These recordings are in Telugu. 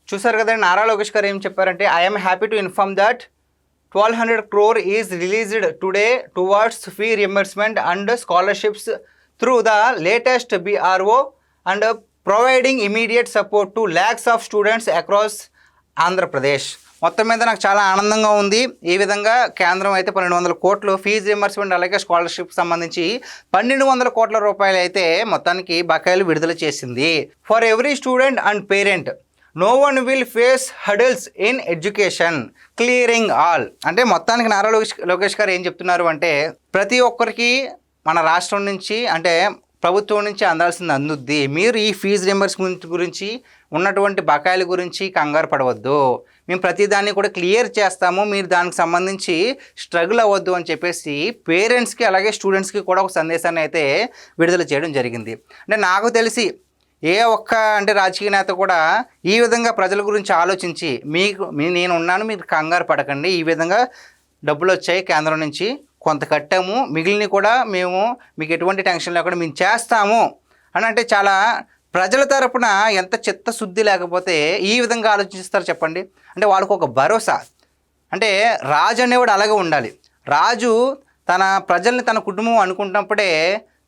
చూసారు కదండి, నారా లోకేష్ గారు ఏం చెప్పారంటే, I'm happy to inform that 1200 crore is released today towards fee reimbursement and scholarships through the latest BRO and providing immediate support to lakhs of students across Andhra Pradesh. మొత్తం మీద నాకు చాలా ఆనందంగా ఉంది. ఈ విధంగా కేంద్రం అయితే 1200 కోట్లు ఫీజు రియంబర్స్మెంట్ అలాగే స్కాలర్షిప్ సంబంధించి 1200 కోట్ల రూపాయలు అయితే మొత్తానికి బకాయిలు విడుదల చేసింది. For every student and parent no one will face hurdles in education clearing all. అంటే మొత్తానికి నారా లోకేష్ గారు ఏం చెప్తున్నారు అంటే, ప్రతి ఒక్కరికి మన రాష్ట్రం నుంచి అంటే ప్రభుత్వం నుంచి అందాల్సింది అందుద్ది. మీరు ఈ ఫీజు రియంబర్స్మెంట్ గురించి ఉన్నటువంటి బకాయిల గురించి కంగారు పడవద్దు, మేము ప్రతిదాన్ని కూడా క్లియర్ చేస్తాము, మీరు దానికి సంబంధించి స్ట్రగుల్ అవ్వద్దు అని చెప్పేసి పేరెంట్స్కి అలాగే స్టూడెంట్స్కి కూడా ఒక సందేశాన్ని అయితే విడుదల చేయడం జరిగింది. అంటే నాకు తెలిసి ఏ ఒక్క అంటే రాజకీయ నేత కూడా ఈ విధంగా ప్రజల గురించి ఆలోచించి నేను ఉన్నాను, మీరు కంగారు పడకండి, ఈ విధంగా డబ్బులు వచ్చాయి కేంద్రం నుంచి, కొంత కట్టాము, మిగిలిన కూడా మేము మీకు ఎటువంటి టెన్షన్ లేకుండా మేము చేస్తాము అని అంటే చాలా ప్రజల తరపున ఎంత చిత్తశుద్ధి లేకపోతే ఈ విధంగా ఆలోచిస్తారు చెప్పండి. అంటే వాళ్ళకు ఒక భరోసా. అంటే రాజు అనేవాడు అలాగే ఉండాలి. రాజు తన ప్రజల్ని తన కుటుంబం అనుకుంటున్నప్పుడే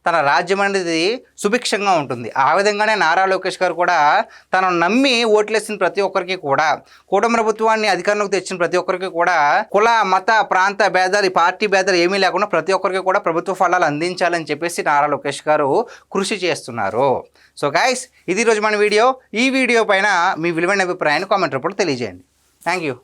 తన రాజ్యం అనేది సుభిక్షంగా ఉంటుంది. ఆ విధంగానే నారా లోకేష్ గారు కూడా తను నమ్మి ఓట్లేసిన ప్రతి ఒక్కరికి కూడా, కూటమి ప్రభుత్వాన్ని అధికారంలోకి తెచ్చిన ప్రతి ఒక్కరికి కూడా కుల మత ప్రాంత భేదాలు పార్టీ భేదాలు ఏమీ లేకుండా ప్రతి ఒక్కరికి కూడా ప్రభుత్వ ఫలాలు అందించాలని చెప్పేసి నారా లోకేష్ గారు కృషి చేస్తున్నారు. సో గైస్, ఇది ఈరోజు మన వీడియో. ఈ వీడియో పైన మీ విలువైన అభిప్రాయాన్ని కామెంట్ రూపంలో తెలియజేయండి. Thank you.